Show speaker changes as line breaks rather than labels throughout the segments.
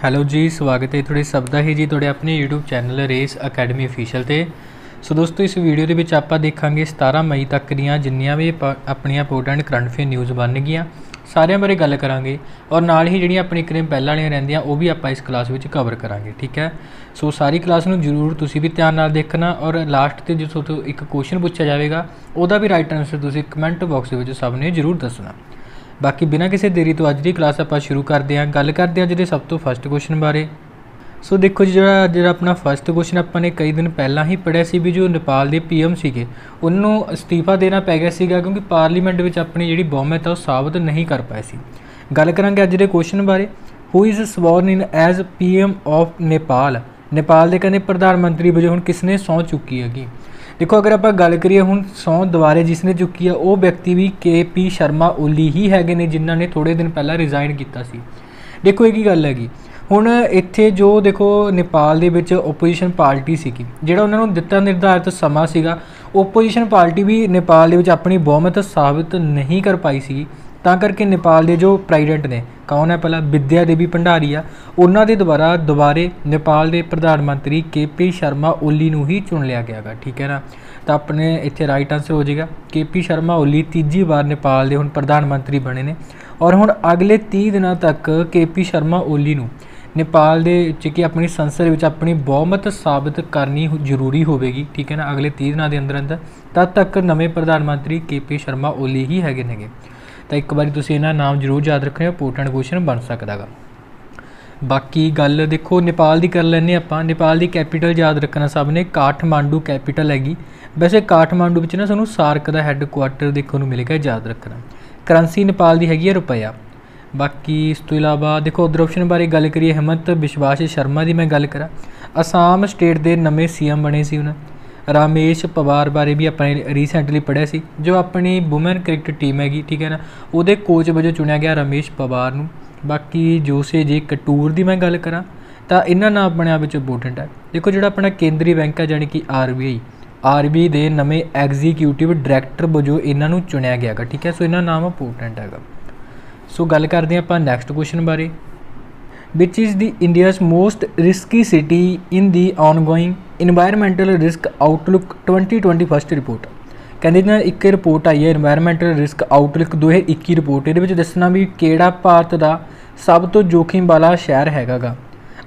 Hello ਜੀ, ਸਵਾਗਤ ਹੈ ਤੁਹਾਡੇ ਸਭ ਦਾ ਹੀ ਜੀ ਤੁਹਾਡੇ ਆਪਣੇ YouTube channel race academy official ਤੇ। ਸੋ ਦੋਸਤੋ, ਇਸ ਵੀਡੀਓ ਦੇ ਵਿੱਚ ਆਪਾਂ ਦੇਖਾਂਗੇ 17 ਮਈ ਤੱਕ ਦੀਆਂ ਜਿੰਨੀਆਂ ਵੀ ਆਪਣੀਆਂ ਇੰਪੋਰਟੈਂਟ ਕਰੰਟ ਅਫੇਅਰ ਨਿਊਜ਼ ਬਣਨਗੀਆਂ ਸਾਰਿਆਂ ਬਾਰੇ ਗੱਲ ਕਰਾਂਗੇ, ਔਰ ਨਾਲ ਹੀ ਜਿਹੜੀਆਂ ਆਪਣੀ ਕਰੀਮ ਪਹਿਲਾਂ ਵਾਲੀਆਂ ਰਹਿੰਦੀਆਂ ਉਹ ਵੀ ਆਪਾਂ ਇਸ ਕਲਾਸ ਵਿੱਚ ਕਵਰ ਕਰਾਂਗੇ। ਠੀਕ ਹੈ, ਸੋ ਸਾਰੀ ਕਲਾਸ ਨੂੰ ਜ਼ਰੂਰ ਤੁਸੀਂ ਵੀ ਧਿਆਨ ਨਾਲ ਦੇਖਣਾ, ਔਰ ਲਾਸਟ ਤੇ ਜੋ ਤੁਹਾਨੂੰ ਇੱਕ ਕੁਐਸਚਨ ਪੁੱਛਿਆ ਜਾਵੇਗਾ ਉਹਦਾ ਵੀ ਰਾਈਟ ਆਨਸਰ ਤੁਸੀਂ ਕਮੈਂਟ ਬਾਕਸ ਦੇ ਵਿੱਚ ਸਭ ਨੇ ਜ਼ਰੂਰ ਦੱਸਣਾ। बाकी बिना किसी देरी तो अज की क्लास आप शुरू करते हैं। गल करते हैं अज सब तो फस्ट क्वेश्चन बारे। सो देखो जी, जो अपना फस्ट क्वेश्चन अपने कई दिन पहला ही पढ़िया सी भी जो नेपाल के PM सीगे उन्होंने अस्तीफा देना पै गया सीगा क्योंकि पार्लीमेंट में अपनी जी बहुमत है वो साबित नहीं कर पाए सी। गल करांगे अज के क्वेश्चन बारे। Who is sworn in as PM of Nepal. Nepal के कहते प्रधानमंत्री वजों हुण किसने सौं चुकी हैगी। देखो, अगर आप गल करिए हुण सौं दुबारे जिसने चुकी है वो व्यक्ति भी KP शर्मा ओली ही हैगे ने जिन्हों ने थोड़े दिन पहला रिजाइन किया सी। देखो एक ही गल हैगी, हुण इत्थे जो देखो नेपाल दे विच ओपोजिशन पार्टी सीगी जिहड़ा उन्हां नूं दित्ता निर्धारित समा सीगा, ओपोजिशन पार्टी भी नेपाल दे विच अपनी बहुमत साबित नहीं कर पाई सी। तां करके नेपाल के जो प्रेजिडेंट ने कौन है पहला विद्या देवी भंडारी आ, उन्हों के द्वारा दोबारे नेपाल के प्रधानमंत्री KP शर्मा ओली नूं ही चुन लिया गया। ठीक है ना, तो अपने इत्थे राइट आंसर हो जाएगा KP शर्मा ओली तीजी बार नेपाल के हुण प्रधानमंत्री बने ने, और हुण अगले 30 दिनों तक KP शर्मा ओली नूं नेपाल के कि अपनी संसद में अपनी बहुमत साबित करनी जरूरी होगी। ठीक है ना, अगले 30 दिनों के अंदर अंदर तद तक नवे प्रधानमंत्री KP शर्मा ओली ही हैगे। तो एक बार तुसीं इन्हां नाम जरूर याद रखने, इंपोर्टेंट क्वेश्चन बन सकता है। बाकी गल देखो नेपाल की कर लैंदे आपां। नेपाल की कैपीटल याद रखना सब ने, काठमांडू कैपीटल हैगी। वैसे काठमांडू विच ना सानूं सार्क का हैडकुआटर देखने को मिलेगा, याद रखना। करंसी नेपाल की हैगी है रुपया। बाकी इस तो इलावा देखो उधर ऑप्शन बारे गल करिए, हिमंत बिश्वास शर्मा की मैं गल करा, आसाम स्टेट के नवे CM बने सी उन्हें। रमेश पवार बारे भी अपने रीसेंटली पढ़िया सी, जो अपनी वुमेन क्रिकेट टीम हैगी। ठीक है ना, वो कोच वजों चुनिया गया रमेश पवार नूं। बाकी जोसे जे कटूर की मैं गल करा तो इन्हां नाम अपने आप इंपोर्टेंट है। देखो जो अपना केंद्रीय बैंक है जानी कि RBI के नवे एग्जीक्यूटिव डायरैक्टर वजों इन्हों चुनिया गया। ठीक है, सो इन्हां नाम इंपोर्टेंट है। सो गल करते हैं आप नैक्सट क्वेश्चन बारे। Which is the India's most risky city in the ongoing environmental risk outlook 2021 report. कहते ना एक रिपोर्ट आई है इन्वायरमेंटल रिस्क आउटलुक 2021 रिपोर्ट, ये दसना भी किहड़ा भारत का सब तो जोखिम वाला शहर हैगा।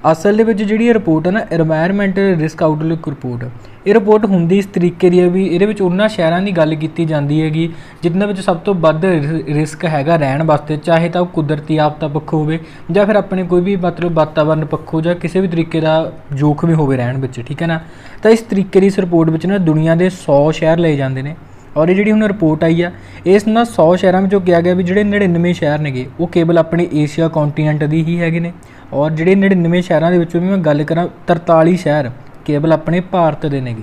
असल दे विच जिहड़ी रिपोर्ट है ना इन्वायरमेंटल रिस्क आउटलुक रिपोर्ट, ये रिपोर्ट होंदी इस तरीके की है भी ये उन्होंने शहरों की गल की जाती हैगी जिन्हां विच सब तो वध रिस्क हैगा रहण वास्ते, चाहे तो कुदरती आपदा पक्षों होवे जां फिर अपने कोई भी मतलब वातावरण पक्षों जां किसी भी तरीके का जोखिम होवे रहण विच। ठीक है ना, तो इस तरीके की इस रिपोर्ट विच ना दुनिया के 100 शहर लए जाते हैं, और ये जी हुण रिपोर्ट आई है इस ना 100 शहरों में कहा गया भी जोड़े 99 शहर ने वो केवल अपने एशिया कॉन्टीनेंट की ही हैगे ने, और जोड़े 99 शहरों के भी मैं गल करा 43 शहर केवल अपने भारत के ने।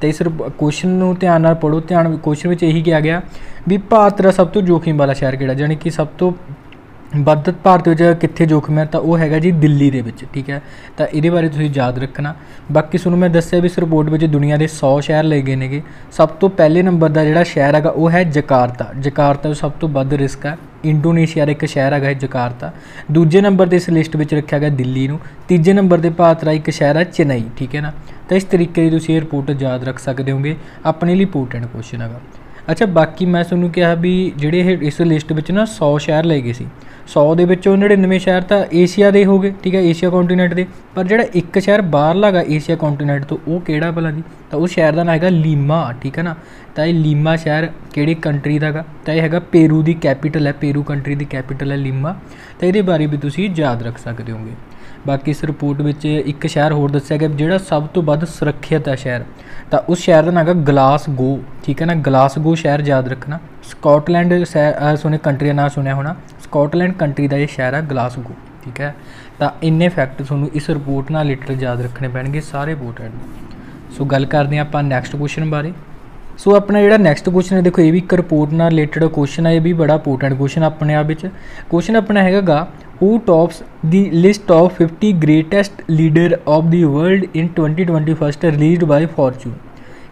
तो इस क्वेश्चन को ध्यान नाल पढ़ो, ध्यान क्वेश्चन में यही कहा गया भी भारत का सब तो जोखिम वाला शहर किहड़ा, यानी कि सब तो वध भारत में कित्थे जोखिम है तो वह हैगा जी दिल्ली दे विच। ठीक है, तो ये बारे तुसीं याद रखना। बाकी सुनो मैं दस्सिया भी इस रिपोर्ट में दुनिया के 100 शहर ले गए ने। सब तो पहले नंबर का जिहड़ा शहर है वह है जकार्ता। जकार्ता सब तो वध रिस्क है। इंडोनेशिया का एक शहर है जकार्ता। दूजे नंबर पर इस लिस्ट में रखा गया दिल्ली नूं। तीजे नंबर पर भारत का एक शहर है चेन्नई। ठीक है ना, तो इस तरीके की तुसीं ये रिपोर्ट याद रख सकते होगे, अपने लिए इंपोर्टेंट क्वेश्चन है। अच्छा, बाकी मैं तुहानूं कहा भी जिहड़े इस लिस्ट में ना 100 शहर ले गए सी, 100 के 99 शहर तो एशिया के हो गए। ठीक है, एशिया कॉन्टीनेंट के, पर जो एक शहर बाहरला गा एशिया कॉन्टीनेंट तो वो किहड़ा भला जी, तो उस शहर का नाम है लीमा। ठीक है ना, तो ये लीमा शहर किहड़ी कंट्री का गा, तो यह है पेरू की कैपीटल है, पेरू कंट्री की कैपीटल है लीमा। तो ये बारे भी तुसीं याद रख सकते होगे। बाकी इस रिपोर्ट में एक शहर होर दस्सिया गया जिहड़ा सब तो वध सुरक्षित है शहर, तो उस शहर का नाम है ग्लासगो। ठीक है ना, ग्लासगो शहर याद रखना। स्कॉटलैंड सुने कंट्री का नाम सुनिया होना, स्कॉटलैंड कंट्री का ये शहर है ग्लासगो। ठीक है, तो इन्ने फैक्ट तुहानूं इस रिपोर्ट नाल रिलेटेड याद रखने पैणगे, सारे इंपोर्टेंट। सो गल करते हैं आपां नैक्सट क्वेश्चन बारे। सो अपना जो नैक्सट क्वेश्चन है देखो ये भी एक रिपोर्ट नाल रिलेटेड क्वेश्चन है, ये भी बड़ा इंपोर्टेंट क्वेश्चन अपने आप में। क्वेश्चन अपना हैगा who tops the list of 50 greatest leader of the world in 2021 released by Fortune.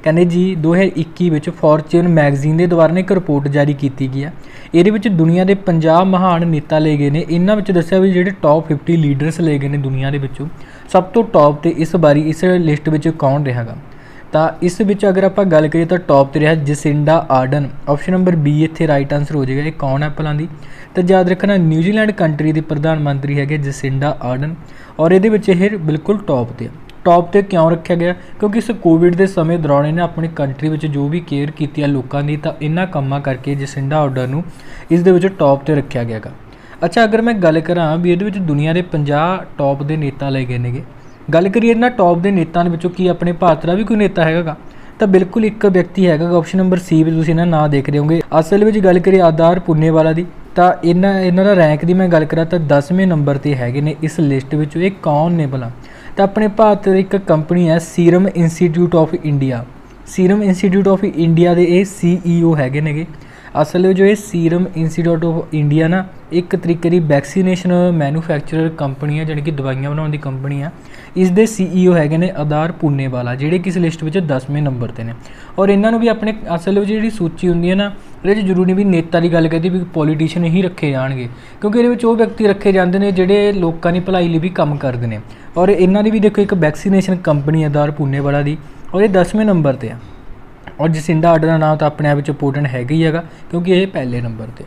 कहते जी 2021 ਵਿੱਚ ਫੋਰਚੂਨ ਮੈਗਜ਼ੀਨ ਦੇ ਦੁਆਰਾ ਇੱਕ ਰਿਪੋਰਟ ਜਾਰੀ ਕੀਤੀ ਗਈ ਹੈ। ਇਹਦੇ ਵਿੱਚ ਦੁਨੀਆ ਦੇ 50 ਮਹਾਨ ਨੇਤਾ ਲਏ ਗਏ ਨੇ। ਇਹਨਾਂ ਵਿੱਚ ਦੱਸਿਆ ਵੀ ਜਿਹੜੇ ਟੌਪ 50 ਲੀਡਰਸ ਲਏ ਗਏ ਨੇ ਦੁਨੀਆ ਦੇ ਵਿੱਚੋਂ ਸਭ ਤੋਂ ਟੌਪ ਤੇ ਇਸ ਵਾਰੀ ਇਸ ਲਿਸਟ ਵਿੱਚ ਕੌਣ ਰਿਹਾਗਾ। ਤਾਂ ਇਸ ਵਿੱਚ ਅਗਰ ਆਪਾਂ ਗੱਲ ਕਰੀਏ ਤਾਂ ਟੌਪ 'ਤੇ ਰਿਹਾ ਜਸਿੰਡਾ ਆਰਡਨ। ਆਪਸ਼ਨ ਨੰਬਰ ਬੀ ਇੱਥੇ ਰਾਈਟ ਆਂਸਰ ਹੋ ਜਾਏਗਾ। ਇਹ ਕੌਣ ਹੈ ਭਲਾਂ ਦੀ? ਤਾਂ ਯਾਦ ਰੱਖਣਾ ਨਿਊਜ਼ੀਲੈਂਡ ਕੰਟਰੀ ਦੇ ਪ੍ਰਧਾਨ ਮੰਤਰੀ ਹੈਗੇ ਜਸਿੰਡਾ ਆਰਡਨ ਔਰ ਇਹਦੇ ਵਿੱਚ ਇਹ ਬਿਲਕੁਲ ਟੌਪ 'ਤੇ। ਟੌਪ 'ਤੇ ਕਿਉਂ ਰੱਖਿਆ ਗਿਆ? ਕਿਉਂਕਿ ਇਸ ਕੋਵਿਡ ਦੇ ਸਮੇਂ ਦੌਰਾਨ ਇਹਨੇ ਆਪਣੀ ਕੰਟਰੀ ਵਿੱਚ ਜੋ ਵੀ ਕੇਅਰ ਕੀਤੀ ਹੈ ਲੋਕਾਂ ਦੀ, ਤਾਂ ਇਹਨਾਂ ਕੰਮਾਂ ਕਰਕੇ ਜਸਿੰਡਾ ਆਰਡਨ ਨੂੰ ਇਸ ਦੇ ਵਿੱਚ ਟੌਪ 'ਤੇ ਰੱਖਿਆ ਗਿਆ ਗਾ। ਅੱਛਾ, ਅਗਰ ਮੈਂ ਗੱਲ ਕਰਾਂ ਵੀ ਇਹਦੇ ਵਿੱਚ ਦੁਨੀਆ ਦੇ 50 ਟੌਪ ਦੇ ਨੇਤਾ ਲਏ ਗਏ ਨੇਗੇ, ਗੱਲ ਕਰੀਏ ਇਹਨਾਂ ਟੌਪ ਦੇ ਨੇਤਾਂ ਦੇ ਵਿੱਚੋਂ ਕੀ ਆਪਣੇ ਭਾਰਤ ਦਾ ਵੀ ਕੋਈ ਨੇਤਾ ਹੈਗਾ ਗਾ? ਤਾਂ ਬਿਲਕੁਲ ਇੱਕ ਵਿਅਕਤੀ ਹੈਗਾ। ਆਪਸ਼ਨ ਨੰਬਰ ਸੀ ਵਿੱਚ ਤੁਸੀਂ ਇਹਨਾਂ ਨਾਂ ਦੇਖ ਰਹੇ ਹੋਗੇ। ਅਸਲ ਵਿੱਚ ਗੱਲ ਕਰੀਏ ਆਧਾਰ ਪੁੰਨੇਵਾਲਾ ਦੀ, ਤਾਂ ਇਹਨਾਂ ਦਾ ਰੈਂਕ ਦੀ ਮੈਂ ਗੱਲ ਕਰਾਂ ਤਾਂ 10ਵੇਂ ਨੰਬਰ 'ਤੇ ਹੈਗੇ ਨੇ ਇਸ ਲਿਸਟ ਵਿੱਚ। ਇਹ ਕੌਣ ਨੇ ਭਲਾ? ਤਾਂ ਆਪਣੇ ਭਾਰਤ ਦੀ ਇੱਕ ਕੰਪਨੀ ਹੈ serum institute of India. Serum institute of India ਦੇ ਇਹ CEO ਹੈਗੇ ਨੇਗੇ। ਅਸਲ ਵਿੱਚ ਜੋ ਇਹ ਸੀਰਮ ਇੰਸਟੀਚਿਊਟ ਆਫ ਇੰਡੀਆ ਨਾ ਇੱਕ ਤਰੀਕੇ ਦੀ ਵੈਕਸੀਨੇਸ਼ਨ ਮੈਨੂਫੈਕਚਰਰ ਕੰਪਨੀ ਹੈ, ਜਾਣੀ ਕਿ ਦਵਾਈਆਂ ਬਣਾਉਣ ਦੀ ਕੰਪਨੀ ਆ। ਇਸ ਦੇ CEO ਹੈਗੇ ਨੇ ਆਧਾਰ ਪੁੰਨੇਵਾਲਾ, ਜਿਹੜੇ ਕਿ ਇਸ ਲਿਸਟ ਵਿੱਚ 10ਵੇਂ ਨੰਬਰ 'ਤੇ ਨੇ। ਔਰ ਇਹਨਾਂ ਨੂੰ ਵੀ ਆਪਣੇ ਅਸਲ ਵਿੱਚ ਜਿਹੜੀ ਸੂਚੀ ਹੁੰਦੀ ਹੈ ਨਾ, ਇਹਦੇ 'ਚ ਜ਼ਰੂਰੀ ਨਹੀਂ ਵੀ ਨੇਤਾ ਦੀ ਗੱਲ ਕਰਦੀ ਵੀ ਪੋਲੀਟੀਸ਼ੀਅਨ ਹੀ ਰੱਖੇ ਜਾਣਗੇ, ਕਿਉਂਕਿ ਇਹਦੇ ਵਿੱਚ ਉਹ ਵਿਅਕਤੀ ਰੱਖੇ ਜਾਂਦੇ ਨੇ ਜਿਹੜੇ ਲੋਕਾਂ ਦੀ ਭਲਾਈ ਲਈ ਵੀ ਕੰਮ ਕਰਦੇ ਨੇ। ਔਰ ਇਹਨਾਂ ਦੀ ਵੀ ਦੇਖੋ ਇੱਕ ਵੈਕਸੀਨੇਸ਼ਨ ਕੰਪਨੀ ਆਧਾਰ ਪੁੰਨੇਵਾਲਾ ਦੀ, ਔਰ ਇਹ 10ਵੇਂ ਨੰਬਰ 'ਤੇ ਆ। ਔਰ ਜਸਿੰਡਾ ਆਰਡਨ ਦਾ ਨਾਮ ਤਾਂ ਆਪਣੇ ਆਪ ਵਿੱਚ ਇੰਪੋਰਟੈਂਟ ਹੈਗਾ ਹੀ ਹੈਗਾ, ਕਿਉਂਕਿ ਇਹ ਪਹਿਲੇ ਨੰਬਰ 'ਤੇ।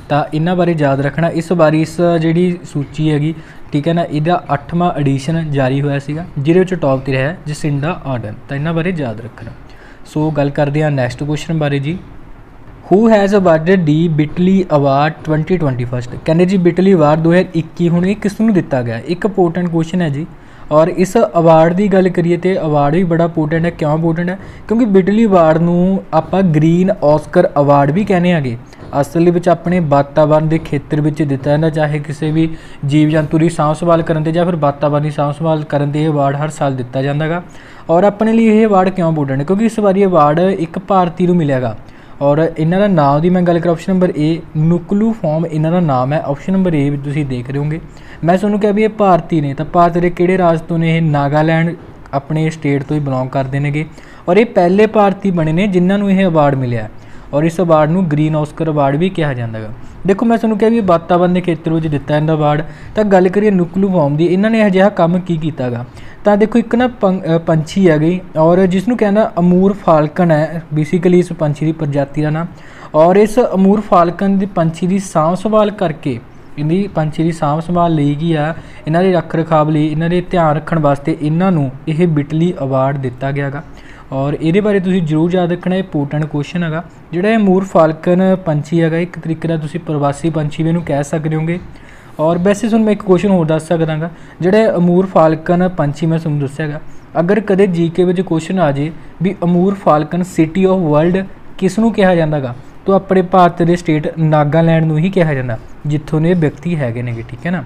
ਤਾਂ ਇਹਨਾਂ ਬਾਰੇ ਯਾਦ ਰੱਖਣਾ। ਇਸ ਵਾਰੀ ਇਸ ਜਿਹੜੀ ਸੂਚੀ ਹੈਗੀ, ਠੀਕ ਹੈ ਨਾ, ਇਹਦਾ 8ਵਾਂ ਐਡੀਸ਼ਨ ਜਾਰੀ ਹੋਇਆ ਸੀਗਾ, ਜਿਹਦੇ ਵਿੱਚ ਟੌਪ 'ਤੇ ਰਿਹਾ ਜਸਿੰਡਾ ਆਰਡਨ। ਤਾਂ ਇਹਨਾਂ ਬਾਰੇ ਯਾਦ ਰੱਖਣਾ। ਸੋ ਗੱਲ ਕਰਦੇ ਹਾਂ ਨੈਕਸਟ ਕੁਐਸਚਨ ਬਾਰੇ ਜੀ। Who has awarded the ਬਿਟਲੀ award 2021? ਕਹਿੰਦੇ ਜੀ ਬਿਟਲੀ ਅਵਾਰਡ 2021 ਹੁਣ ਇਹ ਕਿਸ ਨੂੰ ਦਿੱਤਾ ਗਿਆ? ਇੱਕ ਇੰਪੋਰਟੈਂਟ ਕੁਐਸਚਨ ਹੈ ਜੀ। ਔਰ ਇਸ ਅਵਾਰਡ ਦੀ ਗੱਲ ਕਰੀਏ ਤਾਂ ਅਵਾਰਡ ਵੀ ਬੜਾ ਇੰਪੋਰਟੈਂਟ ਹੈ। ਕਿਉਂ ਇੰਪੋਰਟੈਂਟ ਹੈ? ਕਿਉਂਕਿ ਬਿਟਲੀ ਅਵਾਰਡ ਨੂੰ ਆਪਾਂ ਗ੍ਰੀਨ ਆਸਕਰ ਅਵਾਰਡ ਵੀ ਕਹਿੰਦੇ ਹੈਗੇ। ਅਸਲ ਵਿੱਚ ਆਪਣੇ ਵਾਤਾਵਰਨ ਦੇ ਖੇਤਰ ਵਿੱਚ ਦਿੱਤਾ ਜਾਂਦਾ, ਚਾਹੇ ਕਿਸੇ ਵੀ ਜੀਵ ਜੰਤੂ ਦੀ ਸਾਂਭ ਸੰਭਾਲ ਕਰਨ 'ਤੇ ਜਾਂ ਫਿਰ ਵਾਤਾਵਰਨ ਦੀ ਸਾਂਭ ਸੰਭਾਲ ਕਰਨ 'ਤੇ ਇਹ ਅਵਾਰਡ ਹਰ ਸਾਲ ਦਿੱਤਾ ਜਾਂਦਾ ਗਾ। ਔਰ ਆਪਣੇ ਲਈ ਇਹ ਅਵਾਰਡ ਕਿਉਂ ਇੰਪੋਰਟੈਂਟ ਹੈ? ਕਿਉਂਕਿ ਇਸ ਵਾਰੀ ਅਵਾਰਡ ਇੱਕ ਭਾਰਤੀ ਨੂੰ ਮਿਲਿਆ ਗਾ। ਔਰ ਇਹਨਾਂ ਦਾ ਨਾਮ ਦੀ ਮੈਂ ਗੱਲ ਕਰਾਂ, ਆਪਸ਼ਨ ਨੰਬਰ ਏ ਨੁਕਲੂ ਫੋਮ ਇਹਨਾਂ ਦਾ ਨਾਮ ਹੈ। ਆਪਸ਼ਨ ਨੰਬਰ ਏ ਵਿੱਚ ਤੁਸੀਂ ਦੇਖ ਰਹੇ ਹੋਗੇ। ਮੈਂ ਤੁਹਾਨੂੰ ਕਿਹਾ ਵੀ ਇਹ ਭਾਰਤੀ ਨੇ, ਤਾਂ ਭਾਰਤ ਦੇ ਕਿਹੜੇ ਰਾਜ ਤੋਂ ਨੇ? ਇਹ ਨਾਗਾਲੈਂਡ ਆਪਣੇ ਸਟੇਟ ਤੋਂ ਹੀ ਬਿਲੋਂਗ ਕਰਦੇ ਨੇਗੇ। ਔਰ ਇਹ ਪਹਿਲੇ ਭਾਰਤੀ ਬਣੇ ਨੇ ਜਿਨ੍ਹਾਂ ਨੂੰ ਇਹ ਅਵਾਰਡ ਮਿਲਿਆ। ਔਰ ਇਸ ਅਵਾਰਡ ਨੂੰ ਗ੍ਰੀਨ ਆਸਕਰ ਅਵਾਰਡ ਵੀ ਕਿਹਾ ਜਾਂਦਾ ਗਾ। ਦੇਖੋ ਮੈਂ ਤੁਹਾਨੂੰ ਕਿਹਾ ਵੀ ਵਾਤਾਵਰਨ ਦੇ ਖੇਤਰ ਵਿੱਚ ਦਿੱਤਾ ਜਾਂਦਾ ਅਵਾਰਡ। ਤਾਂ ਗੱਲ ਕਰੀਏ ਨੁਕਲੂ ਫੋਮ ਦੀ, ਇਹਨਾਂ ਨੇ ਅਜਿਹਾ ਕੰਮ ਕੀ ਕੀਤਾ ਗਾ? ਤਾਂ ਦੇਖੋ ਇੱਕ ਨਾ ਪੰਛੀ ਹੈਗੀ, ਔਰ ਜਿਸ ਨੂੰ ਕਹਿੰਦਾ ਅਮੂਰ ਫਾਲਕਨ ਹੈ ਬੇਸਿਕਲੀ ਇਸ ਪੰਛੀ ਦੀ ਪ੍ਰਜਾਤੀ ਦਾ ਨਾਮ। ਔਰ ਇਸ ਅਮੂਰ ਫਾਲਕਨ ਦੀ ਪੰਛੀ ਦੀ ਸਾਂਭ ਸੰਭਾਲ ਕਰਕੇ, ਇਹਦੀ ਪੰਛੀ ਦੀ ਸਾਂਭ ਸੰਭਾਲ ਲਈ ਗਈ ਆ, ਇਹਨਾਂ ਦੇ ਰੱਖ ਰਖਾਵ ਲਈ, ਇਹਨਾਂ ਦੇ ਧਿਆਨ ਰੱਖਣ ਵਾਸਤੇ ਇਹਨਾਂ ਨੂੰ ਇਹ ਬਿਟਲੀ ਅਵਾਰਡ ਦਿੱਤਾ ਗਿਆ ਗਾ। ਔਰ ਇਹਦੇ ਬਾਰੇ ਤੁਸੀਂ ਜ਼ਰੂਰ ਯਾਦ ਰੱਖਣਾ, ਇਹ ਇੰਪੋਰਟੈਂਟ ਕੁਐਸਚਨ ਹੈਗਾ। ਜਿਹੜਾ ਇਹ ਅਮੂਰ ਫਾਲਕਨ ਪੰਛੀ ਹੈਗਾ, ਇੱਕ ਤਰੀਕੇ ਦਾ ਤੁਸੀਂ ਪ੍ਰਵਾਸੀ ਪੰਛੀ ਵੀ ਇਹਨੂੰ ਕਹਿ ਸਕਦੇ ਹੋਗੇ। ਔਰ ਵੈਸੇ ਤੁਹਾਨੂੰ ਮੈਂ ਇੱਕ ਕੁਐਸਚਨ ਹੋਰ ਦੱਸ ਸਕਦਾ ਗਾ, ਜਿਹੜਾ ਅਮੂਰ ਫਾਲਕਨ ਪੰਛੀ ਮੈਂ ਤੁਹਾਨੂੰ ਦੱਸਿਆ ਗਾ, ਅਗਰ ਕਦੇ GK ਵਿੱਚ ਕੁਐਸਚਨ ਆ ਜੇ ਵੀ ਅਮੂਰ ਫਾਲਕਨ ਸਿਟੀ ਆਫ ਵਰਲਡ ਕਿਸ ਨੂੰ ਕਿਹਾ ਜਾਂਦਾ ਗਾ, ਤਾਂ ਆਪਣੇ ਭਾਰਤ ਦੇ ਸਟੇਟ ਨਾਗਾਲੈਂਡ ਨੂੰ ਹੀ ਕਿਹਾ ਜਾਂਦਾ, ਜਿੱਥੋਂ ਦੇ ਵਿਅਕਤੀ ਹੈਗੇ ਨੇਗੇ, ਠੀਕ ਹੈ ਨਾ।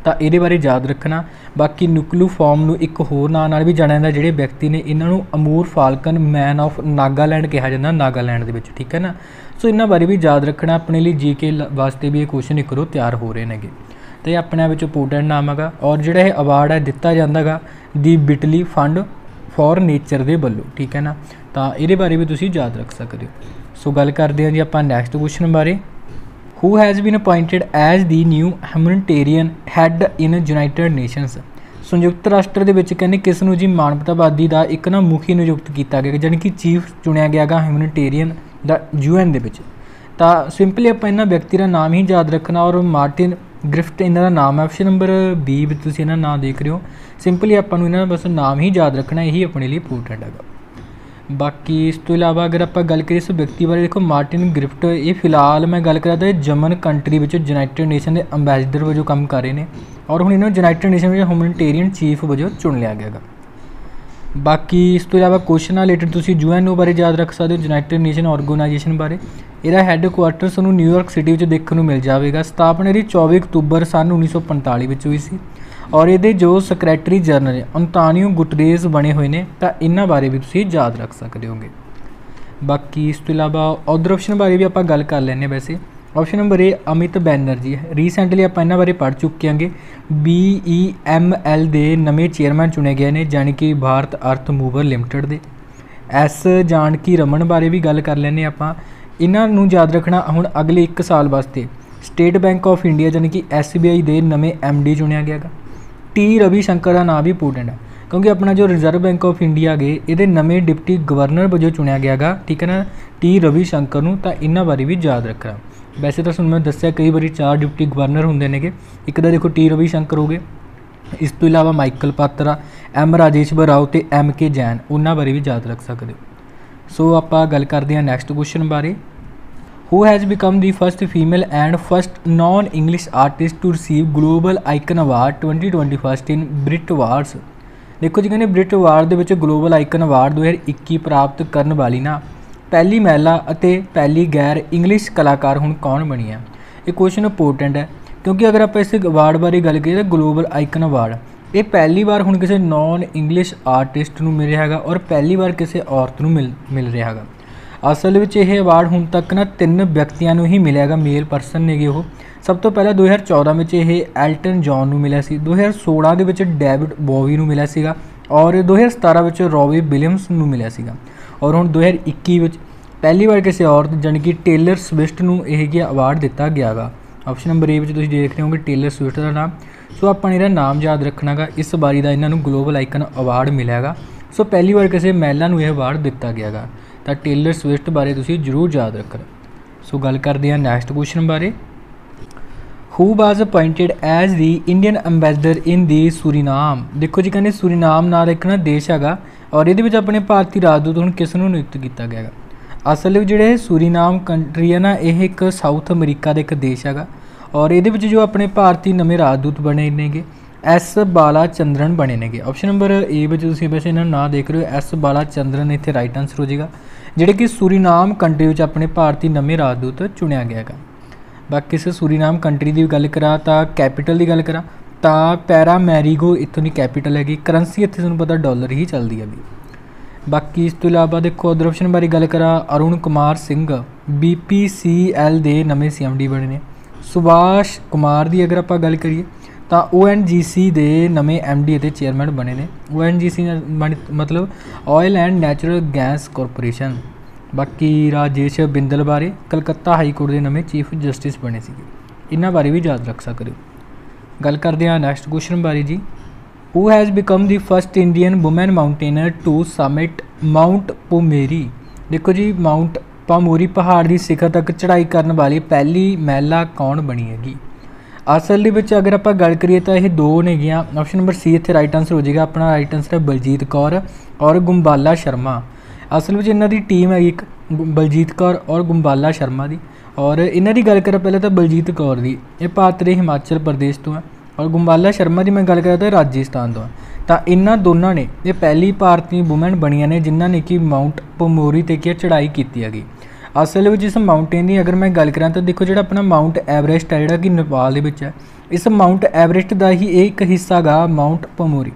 ਤਾਂ ਇਹਦੇ ਬਾਰੇ ਯਾਦ ਰੱਖਣਾ। ਬਾਕੀ ਨੁਕਲੂ ਫੋਮ ਨੂੰ ਇੱਕ ਹੋਰ ਨਾਂ ਨਾਲ ਵੀ ਜਾਣਿਆ ਜਾਂਦਾ, ਜਿਹੜੇ ਵਿਅਕਤੀ ਨੇ ਇਹਨਾਂ ਨੂੰ ਅਮੂਰ ਫਾਲਕਨ ਮੈਨ ਆਫ ਨਾਗਾਲੈਂਡ ਕਿਹਾ ਜਾਂਦਾ, ਨਾਗਾਲੈਂਡ ਦੇ ਵਿੱਚ, ਠੀਕ ਹੈ ਨਾ। ਸੋ ਇਹਨਾਂ ਬਾਰੇ ਵੀ ਯਾਦ ਰੱਖਣਾ। ਆਪਣੇ ਲਈ GK ਵਾਸਤੇ ਵੀ ਇਹ ਕੁਐਸਚਨ ਇੱਕ ਦੋ ਤਿਆਰ ਹੋ ਰਹੇ ਨੇਗੇ। ਅਤੇ ਇਹ ਆਪਣੇ ਆਪ ਵਿੱਚ ਇੰਪੋਰਟੈਂਟ ਨਾਮ ਹੈਗਾ। ਔਰ ਜਿਹੜਾ ਇਹ ਅਵਾਰਡ ਹੈ ਦਿੱਤਾ ਜਾਂਦਾ ਗਾ ਦੀ ਬਿਟਲੀ ਫੰਡ ਫॉर ਨੇਚਰ ਦੇ ਵੱਲੋਂ, ਠੀਕ ਹੈ ਨਾ। ਤਾਂ ਇਹਦੇ ਬਾਰੇ ਵੀ ਤੁਸੀਂ ਯਾਦ ਰੱਖ ਸਕਦੇ ਹੋ। ਸੋ ਗੱਲ ਕਰਦੇ ਹਾਂ ਜੀ ਆਪਾਂ ਨੈਕਸਟ ਕੁਐਸਚਨ ਬਾਰੇ। ਹੂ has bean appointed as the new humanitarian head in United nations? ਸੰਯੁਕਤ ਰਾਸ਼ਟਰ ਦੇ ਵਿੱਚ ਕਹਿੰਦੇ ਕਿਸ ਨੂੰ ਜੀ ਮਾਨਵਤਾਵਾਦੀ ਦਾ ਇੱਕ ਨਾ ਮੁਖੀ ਨਿਯੁਕਤ ਕੀਤਾ ਗਿਆ, ਜਾਣੀ ਕਿ ਚੀਫ ਚੁਣਿਆ ਗਿਆ ਗਾ ਹਿਊਮਨਿਟੇਰੀਅਨ ਦਾ UN ਦੇ ਵਿੱਚ। ਤਾਂ ਸਿੰਪਲੀ ਆਪਾਂ ਇਹਨਾਂ ਵਿਅਕਤੀ ਦਾ ਨਾਮ ਹੀ ਯਾਦ ਰੱਖਣਾ। ਔਰ ਮਾਰਟਿਨ ਗ੍ਰਿਫਟ ਇਹਨਾਂ ਦਾ ਨਾਮ ਹੈ। ਆਪਸ਼ਨ ਨੰਬਰ B ਵਿੱਚ ਤੁਸੀਂ ਇਹਨਾਂ ਦਾ ਨਾਮ ਦੇਖ ਰਹੇ ਹੋ। ਸਿੰਪਲੀ ਆਪਾਂ ਨੂੰ ਇਹਨਾਂ ਦਾ ਬਸ ਨਾਮ ਹੀ ਯਾਦ ਰੱਖਣਾ, ਇਹੀ ਆਪਣੇ ਲਈ ਇੰਪੋਰਟੈਂਟ ਹੈਗਾ। ਬਾਕੀ ਇਸ ਤੋਂ ਇਲਾਵਾ ਅਗਰ ਆਪਾਂ ਗੱਲ ਕਰੀਏ ਇਸ ਵਿਅਕਤੀ ਬਾਰੇ, ਦੇਖੋ ਮਾਰਟਿਨ ਗ੍ਰਿਫਟ ਇਹ ਫਿਲਹਾਲ ਮੈਂ ਗੱਲ ਕਰਾਂ ਤਾਂ ਇਹ ਜਰਮਨ ਕੰਟਰੀ ਵਿੱਚ ਯੂਨਾਈਟਿਡ ਨੇਸ਼ਨ ਦੇ ਅੰਬੈਸਡਰ ਵਜੋਂ ਕੰਮ ਕਰ ਰਹੇ ਨੇ। ਔਰ ਹੁਣ ਇਹਨਾਂ ਨੂੰ ਯੂਨਾਈਟਿਡ ਨੇਸ਼ਨ ਵਿੱਚ ਹਿਊਮਨਿਟੇਰੀਅਨ ਚੀਫ ਵਜੋਂ ਚੁਣ ਲਿਆ ਗਿਆ ਗਾ। ਬਾਕੀ ਇਸ ਤੋਂ ਇਲਾਵਾ ਕੁਐਸਚਨ ਨਾਲ ਰਿਲੇਟਡ ਤੁਸੀਂ UNO ਬਾਰੇ ਯਾਦ ਰੱਖ ਸਕਦੇ ਹੋ, ਯੂਨਾਈਟਿਡ ਨੇਸ਼ਨ ਆਰਗੇਨਾਈਜੇਸ਼ਨ ਬਾਰੇ। ਇਹਦਾ ਹੈੱਡਕੁਆਰਟਰ ਤੁਹਾਨੂੰ ਨਿਊਯਾਰਕ ਸਿਟੀ ਵਿੱਚ ਦੇਖਣ ਨੂੰ ਮਿਲ ਜਾਵੇਗਾ। ਸਥਾਪਨਾ ਇਹਦੀ 24 ਅਕਤੂਬਰ ਸੰਨ 1945 ਵਿੱਚ ਹੋਈ ਸੀ। ਔਰ ਇਹਦੇ ਜੋ ਸੈਕਟਰੀ ਜਨਰਲ ਅੰਤਾਨੀਓ ਗੁਟਰੇਜ਼ ਬਣੇ ਹੋਏ ਨੇ, ਤਾਂ ਇਹਨਾਂ ਬਾਰੇ ਵੀ ਤੁਸੀਂ ਯਾਦ ਰੱਖ ਸਕਦੇ ਹੋਗੇ। ਬਾਕੀ ਇਸ ਤੋਂ ਇਲਾਵਾ ਅਦਰ ਆਪਸ਼ਨ ਬਾਰੇ ਵੀ ਆਪਾਂ ਗੱਲ ਕਰ ਲੈਂਦੇ ਹਾਂ। ਵੈਸੇ option number A Amit Banerjee, recently ਆਪਾਂ ਇਹਨਾਂ ਬਾਰੇ ਪੜ੍ਹ ਚੁੱਕੇ ਹਾਂਗੇ। BEML ਦੇ ਨਵੇਂ ਚੇਅਰਮੈਨ ਚੁਣੇ ਗਏ ਨੇ, ਜਾਣੀ ਕਿ ਭਾਰਤ ਅਰਥ ਮੂਵਰ ਲਿਮਟਿਡ ਦੇ। एस जानकी रमन बारे भी गल कर लैने आपां। इन्हां नूं याद रखना हुण अगले 1 साल वास्ते स्टेट बैंक ऑफ इंडिया यानी कि SBI दे नवें MD चुनिया गया गा। टी रविशंकर का नाम भी इंपोर्टेंट है क्योंकि अपना जो रिजर्व बैंक ऑफ इंडिया गए ये नवें डिप्टी गवर्नर वजों चुनिया गया गा, ठीक है ना, टी रविशंकर नूं। तां इन्हां बारे भी याद रखना। वैसे तो मैं दस्सिया कई बार 4 डिप्टी गवर्नर होंदे नेगे, एक तो देखो टी रविशंकर हो गए, इस तो इलावा माइकल पात्रा, M राजेश्वर राव ते MK जैन, उन्हां बारे भी याद रख सकते हो। सो आपां गल करते हैं नैक्सट क्वेश्चन बारे। Who has become the first female and first non English artist to receive global icon award 2021 in Brit awards. देखो जी कहने ब्रिट अवार्ड दे विच ग्लोबल आइकन अवार्ड 2021 प्राप्त करने वाली ना पहली महिला अते पहली गैर इंग्लिश कलाकार हुण कौन बनी है। ये क्वेश्चन इंपोर्टेंट है क्योंकि अगर आप इस अवार्ड बारे गल करिए तो ग्लोबल आइकन अवार्ड ये पहली बार हुण किसी नॉन इंग्लिश आर्टिस्ट नूं मिल रहा है और पहली बार किसी औरत नूं मिल रहा है। असल में यह अवार्ड हुण तक ना 3 व्यक्तियों ही मिलेगा, मेल परसन ने वो। सब तो पहले 2014 में यह एल्टन जॉन नूं मिला सी, 2016 के डेविड बॉवी नूं मिला सीगा और 2017 में रॉबी विलियम्स नूं मिला सीगा और हुण 2021 में पहली बार किसी औरत जानी कि टेलर स्विफ्ट नूं यह अवार्ड दिता गया गा। ऑप्शन नंबर ए में तुसीं देख रहे होगे टेलर स्विफ्ट का नाम। सो आपां इहदा नाम याद रखना गा, इस बारी का इन्हां नूं ग्लोबल आइकन अवार्ड मिलेगा। सो पहली बार किसी महिला नूं यह अवार्ड दिता गया गा। तो टेलर स्विफ्ट बारे तुसीं जरूर याद रखना। सो गल करते हैं नैक्सट क्वेश्चन बारे। Who was appointed as the Indian ambassador in the Suriname. देखो जी कहने सूरीनाम नाम एक ना देश है और ये अपने भारतीय राजदूत हुण किस नूं नियुक्त किया गया। असल में जिहड़े सूरीनाम कंट्री है ना यह एक साउथ अमरीका का एक देश है और ये जो अपने भारतीय नवे राजदूत बने नेगे एस बालाचंद्रन बने नेगे। ऑप्शन नंबर ए में तुसीं वैसे इन्हां नाम देख रहे हो एस बालाचंद्रन इत्थे राइट आंसर हो जाएगा, जिहड़े कि सूरीनाम कंट्री में अपने भारतीय नवे राजदूत चुनिया गया है। बाकी इस सूरीनाम कंट्री की गल करा तो कैपीटल की गल करा तो पैरामैरिगो इत्थों की कैपीटल हैगी। करंसी इत्थे तुहानूं पता डॉलर ही चलती है भी। बाकी इस तो इलावा देखो अदर ऑप्शन बारे गल करा अरुण कुमार सिंह BPCL के नवे CMD बने ने। सुभाष कुमार की अगर आप गल करिए तो ONGC के नवे MD ते चेयरमैन बने ने। ONGC मतलब oil and natural gas corporation. बाकी राजेश बिंदल बारे कलकत्ता हाई कोर्ट के नवे चीफ जस्टिस बने सी, इन्हां बारे भी याद रख सकते हो। गल करते हैं नैक्सट क्वेश्चन बारे जी। Who has become the first Indian woman mountaineer to summit mount Pumori. देखो जी माउंट पोमेरी पहाड़ की शिखर तक चढ़ाई करने वाली पहली महिला कौन बनी हैगी। असल में अगर आप गल करिए तो यह 2 नेगियां। ऑप्शन नंबर सी इत्थे राइट आंसर हो जाएगा, अपना राइट आंसर है बलजीत कौर और गुंबाला शर्मा। असल में इन्हां दी टीम है एक बलजीत कौर और गुंबाला शर्मा की और इन्हां दी गल करा पहले तो बलजीत कौर की, ये भारत के हिमाचल प्रदेश तो है और गुंबाला शर्मा की मैं गल करा तो राजस्थान तो है। तो इन्हां दोनों ने ये पहली भारतीय वुमैन बनिया ने जिन्हों ने कि माउंट पोमेरी ते की चढ़ाई की हैगी। असल में जिस माउंटेन की अगर मैं गल करा तो देखो जो अपना माउंट एवरेस्ट है जोड़ा कि नेपाल के है, इस माउंट एवरेस्ट का ही एक हिस्सा गा माउंट पोमेरी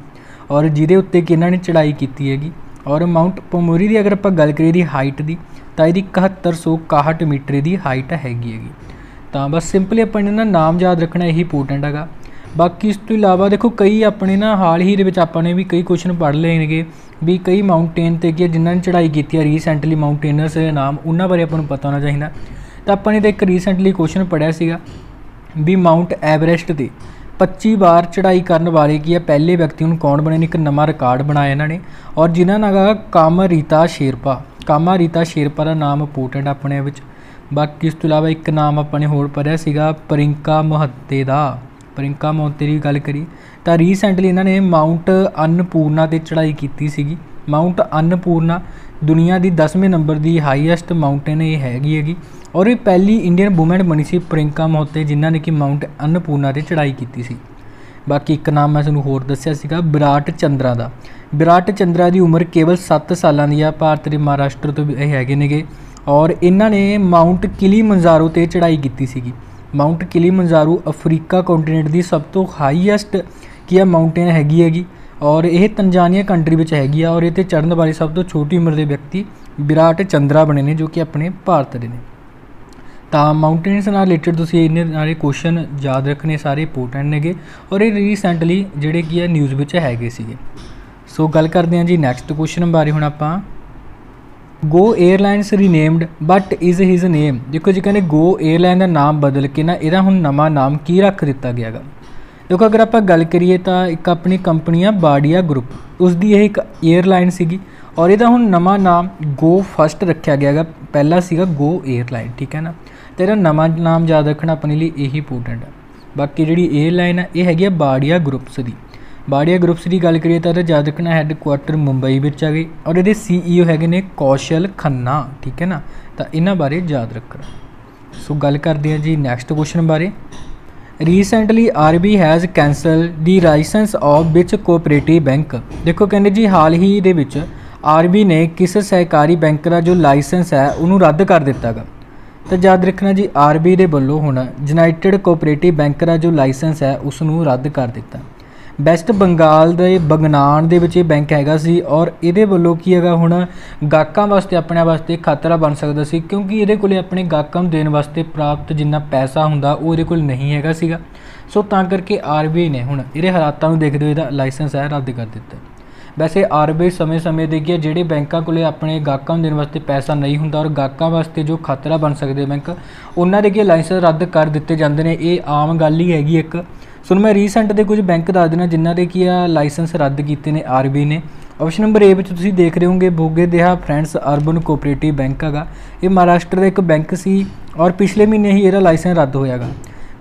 और जिहदे उत्ते कि इन्होंने चढ़ाई की हैगी। और माउंट पोमेरी की अगर आप गल करिए हाइट की तो यह 7161 मीटर की हाइट हैगी। तो बस सिंपली अपन इन्हां नाम याद रखना यही इंपोर्टेंट है। बाकी इस तो इलावा देखो कई अपने ना हाल ही दे आपने भी कई क्वेश्चन पढ़ ले ने भी कई माउंटेन ते कि जिन्होंने चढ़ाई की है रीसेंटली माउंटेनर्स के नाम उन्होंने बारे अपन पता होना चाहिए। तो अपने तो एक रीसेंटली क्वेश्चन पढ़िया सीगा भी माउंट एवरेस्ट ते 25 बार चढ़ाई करने वाले की है पहले व्यक्ति उन्होंने कौन बने, एक नवा रिकॉर्ड बनाया इन्होंने और जिन्होंने का कामारीता शेरपा का नाम इंपोर्टेंट अपने। बाकी इस तो इलावा एक नाम अपने होर पढ़िया सीगा प्रियंका मोहते का। प्रियंका मोहते की गल करी तो रीसेंटली इन्होंने माउंट अन्नपूर्णा ते चढ़ाई की सी। माउंट अन्नपूर्णा दुनिया की 10वें नंबर की हाईएस्ट माउंटेन ये हैगी और ये पहली इंडियन वुमैन बनी सी प्रियंका मोहते जिन्होंने कि माउंट अन्नपूर्णा ते चढ़ाई की सी। बाकी एक नाम मैं तुहानूं होर दस्सिया सीगा विराट चंद्रा का। विराट चंद्रा की उम्र केवल 7 सालों की है, भारत के महाराष्ट्र तो हैगे नेगे और इन्होंने माउंट किलीमंजारो ते चढ़ाई की सी। माउंट किलीमंजारो अफ्रीका कॉन्टीनेंट की सब तो हाईएस्ट की माउंटेन हैगी और यह तंजानिया कंट्री में हैगी और ये चढ़ने वाली सब तो छोटी उम्र के व्यक्ति विराट चंद्रा बने ने जो कि अपने भारत के ने। तो माउंटेन्स नाल रिलेटेड तुसीं इन्ने क्वेश्चन याद रखने सारे इंपोर्टेंट नेगे और ये रीसेंटली जिहड़े कि न्यूज़ में हैगे सीगे। सो गल करते हैं जी नैक्सट क्वेश्चन बारे हुण आपां। Go Airlines renamed but is his name. देखो जी कहते गो एयरलाइन का नाम बदल के ना इहदा हुण नवां नाम की रख दिता गया गा। देखो अगर आप गल करिए तो एक अपनी कंपनी आ बाडिया ग्रुप, उसकी यह एक एयरलाइन सीगी और इहदा हुण नवां नाम गो फस्ट रखा गया गा। पहला सीगा गो एयरलाइन, ठीक है ना। तो इहदा नवां नाम याद रखना अपने लिए यही इंपोर्टेंट है। बाकी जिहड़ी एयरलाइन है ये हैगी आ बाडिया ग्रुप्स की। बाडिया ग्रुप्स की गल करिए तो याद रखना हैडकुआटर मुंबई में आ गई और ये CEO हैगे ने कौशल खन्ना, ठीक है ना। तो इन्हां बारे याद रखना। सो गल करते हैं जी नैक्सट क्वेश्चन बारे। Recently RBI has cancel the license of which cooperative bank. देखो कहते जी हाल ही दे विच RBI ने किस सहकारी बैंक का जो लाइसेंस है उन्होंने रद्द कर दिता गा। तो याद रखना जी RBI दे वल्लों हुण यूनाइटेड कोऑपरेटिव बैंक का जो लाइसेंस है उसनूं रद्द कर दिता। वैस्ट बंगाल के बगनान दे विच बैंक हैगा सी और ये वल्लों की हैगा हुण गाहकां वास्ते अपने वास्ते खतरा बन सकदा सी, क्योंकि ये कोले अपने गाहकां नूं देण वास्ते प्राप्त जिन्ना पैसा हुंदा वो इहदे कोल नहीं हैगा सीगा। सो तां करके RBI ने हुण इहदे हालातां नूं देखदे होए इहदा लाइसेंस है रद्द कर दिता। वैसे RBI समय समय दे कि जिहड़े बैंकां कोले अपने गाहकां नूं देण वास्ते पैसा नहीं हुंदा और गाहकां वास्ते जो खतरा बन सकदे बैंक उन्हां दे कि लाइसेंस रद्द कर दिते जांदे ने। ये आम गल ही हैगी एक। सो मैं रीसेंट के कुछ बैंक दस देना जिन्हों के की लाइसेंस रद्द किए ने RBI ने। ऑप्शन नंबर ए तुसीं देख रहे होंगे भोगे देहा फ्रेंड्स अर्बन कोऑपरेटिव बैंक हैगा। ये महाराष्ट्र का एक बैंक सी और पिछले महीने ही इसका लाइसेंस रद्द होयागा।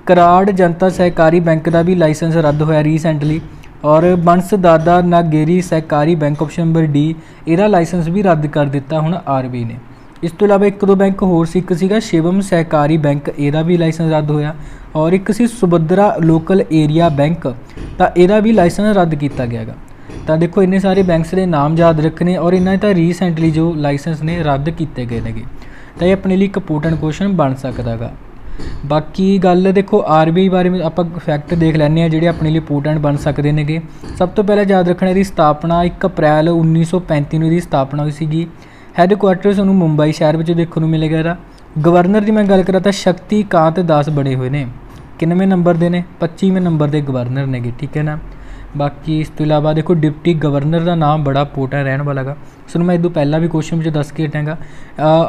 कराड़ जनता सहकारी बैंक का भी लाइसेंस रद्द होया रीसेंटली और बंस दादा नागेरी सहकारी बैंक ऑप्शन नंबर डी इसका लाइसेंस भी रद्द कर दिता हुण RBI ने। इस तो इलावा एक दो बैंक होर सी, एक सीगा शिवम सहकारी बैंक, ਇਹਦਾ भी लाइसेंस रद्द होया और एक सी सुभद्रा लोकल एरिया बैंक, तो ਇਹਦਾ भी लाइसेंस रद्द किया गया गा। तो देखो इन्ने सारे बैंक्स के नाम याद रखने और इन्हें तो रीसेंटली जो लाइसेंस ने रद्द किए गए हैं। तो ये अपने लिए एक इंपोर्टेंट क्वेश्चन बन सकता गा। बाकी गल देखो RBI बारे आप फैक्ट देख लैने जो अपने लिए इंपोर्टेंट बन सकते हैं। सब तो पहले याद रखना इसकी स्थापना 1 अप्रैल 1935 में इसकी स्थापना हुई सी। हैडकुआटर सूँ मुंबई शहर में देखने को मिलेगा। गवर्नर की मैं गल करा तो शक्तिकांत दास बने हुए हैं। किनवें नंबर के ने 25वें नंबर के गवर्नर ने, ठीक है ना। बाकी इस तो इलावा देखो डिप्टी गवर्नर का नाम बड़ा इंपोर्टेंट रहने वाला गा। सो मैं इदों पहला भी क्वेश्चन में दस के हटांगा।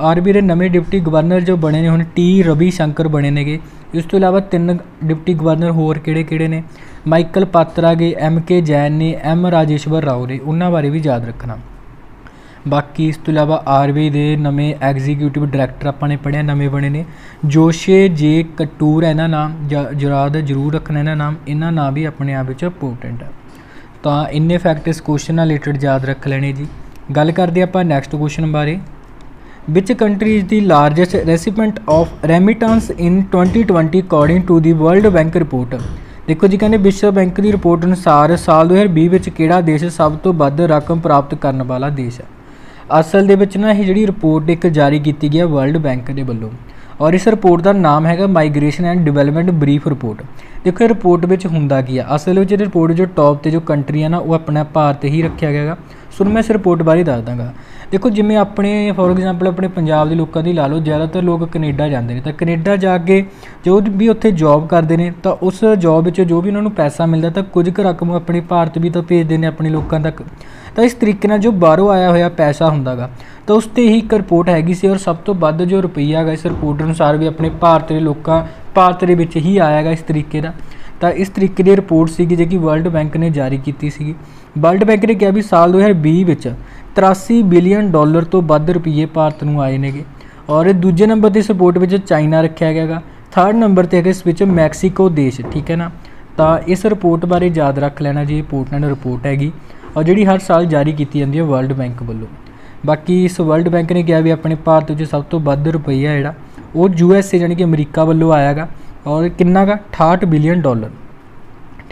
RBI के नवे डिप्टी गवर्नर जो बने ने हुण T रविशंकर बने ने। इस तो इलावा 3 डिप्टी गवर्नर होर किहड़े ने, माइकल पात्रा गए, MK जैन ने, M राजेश्वर राव ने, उन्होंने बारे भी याद रखना। बाकी इस तो इलावा RBI के नवे एग्जीक्यूटिव डायरैक्टर अपने पढ़िया नवे बने ने, जोशे जे कटूर है इन्होंने नाम याद जरूर रखना। इन्होंने नाम इन्होंने नाम भी अपने आप में इंपोर्टेंट है। तो इन्ने फैक्ट इस क्वेश्चन रिलेटेड याद रख लेने जी। गल करते आप नैक्सट क्वेश्चन बारे। Which country is the largest recipient of remittance in 2020 according to the world bank report. देखो जी कहते विश्व बैंक की रिपोर्ट अनुसार साल 2020 में किहड़ा देश सब तो वध रकम प्राप्त करने वाला देश है। असल दे विच ना जी रिपोर्ट एक जारी की गई है वर्ल्ड बैंक के वलों और इस रिपोर्ट का नाम है migration and development brief report. देखो रिपोर्ट में हुंदा की है असल में रिपोर्ट जो टॉप ते जो कंट्री है ना वो अपना भारत ही रखा गया। सो मैं इस रिपोर्ट बारे दस दाँगा। देखो जिमें अपने फॉर एग्जाम्पल अपने पंजाब के लोगों की ला लो, ज़्यादातर लोग कनेडा जाते हैं तो कनेडा जाके जो भी उत्थे जॉब करते हैं तो उस जॉब में जो भी उन्होंने पैसा मिलता तो कुछ क रकम अपने भारत भी तो भेजते हैं अपने लोगों तक। तो इस तरीके नाल जो बाहरों आया हुआ पैसा हुंदा गा तो उस ते ही एक रिपोर्ट हैगी सी और सब तो वध जो रुपया गा इस रिपोर्ट अनुसार भी अपने भारत के लोगों भारत के विच ही आया गा इस तरीके का। तो इस तरीके की रिपोर्ट सी जी वर्ल्ड बैंक ने जारी की सी। वर्ल्ड बैंक ने कहा भी साल 2020 में 83 बिलियन डॉलर तो वध रुपये भारत में आए ने। और दूजे नंबर पर इस रिपोर्ट में चाइना रखा गया, थर्ड नंबर पर है इस मैक्सीको देश, ठीक है ना। तो इस रिपोर्ट बारे याद रख लेना जी, इंपोर्टेंट रिपोर्ट हैगी और जी हर साल जारी की जाती है वर्ल्ड बैंक वालों। बाकी इस वर्ल्ड बैंक ने कहा भी अपने भारत में सब तो वध रुपया जोड़ा वो USA यानी कि अमरीका वालों आया गा और किन्ना का 68 बिलियन डॉलर,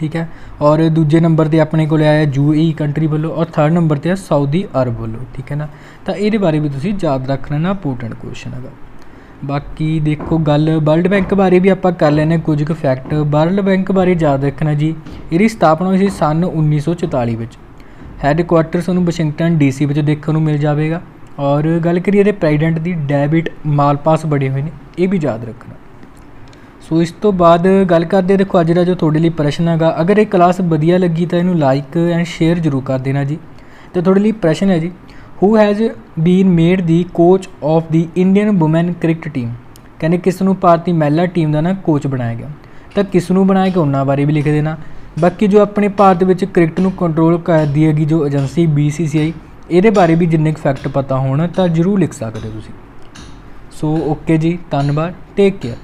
ठीक है। और दूजे नंबर पर अपने को आया UAE कंट्री वालों और थर्ड नंबर पर सऊदी अरब वालों, ठीक है ना। तो ये बारे भी तुसीं याद रख लेना, इंपोर्टेंट क्वेश्चन है। बाकी देखो गल वर्ल्ड बैंक बारे भी आप कर लेने कुछ क फैक्ट। वर्ल्ड बैंक बारे याद रखना जी, इसकी स्थापना हुई सन 1944 में। हैडकुआटर सूँ वाशिंगटन DC में देखने को मिल जाएगा। और गल करिए प्रेजिडेंट की डेविड मालपास बने हुए हैं, ये भी याद रखना। सो इस तो बाद गल करते देखो अज का जो थोड़े लिए प्रश्न है, अगर ये क्लास वधिया लगी तो इनू लाइक एंड शेयर जरूर कर देना जी। तो थोड़े लिए प्रश्न है जी, who has been made the coach of the Indian women cricket team. ਕਹਿੰਦੇ ਕਿਸ ਨੂੰ ਭਾਰਤੀ ਮਹਿਲਾ ਟੀਮ ਦਾ ਨਾ ਕੋਚ ਬਣਾਇਆ ਗਿਆ, ਤਾਂ ਕਿਸ ਨੂੰ ਬਣਾਇਆ ਗਿਆ ਉਹਨਾਂ ਬਾਰੇ ਵੀ ਲਿਖ ਦੇਣਾ। ਬਾਕੀ ਜੋ ਆਪਣੇ ਭਾਰਤ ਵਿੱਚ ਕ੍ਰਿਕਟ ਨੂੰ ਕੰਟਰੋਲ ਕਰਦੀ ਹੈਗੀ ਜੋ ਏਜੰਸੀ BCCI, ਇਹਦੇ ਬਾਰੇ ਵੀ ਜਿੰਨੇ ਕੁ ਫੈਕਟ ਪਤਾ ਹੋਣ ਤਾਂ ਜ਼ਰੂਰ ਲਿਖ ਸਕਦੇ ਹੋ ਤੁਸੀਂ। ਸੋ ਓਕੇ ਜੀ, ਧੰਨਵਾਦ, ਟੇਕ ਕੇਅਰ।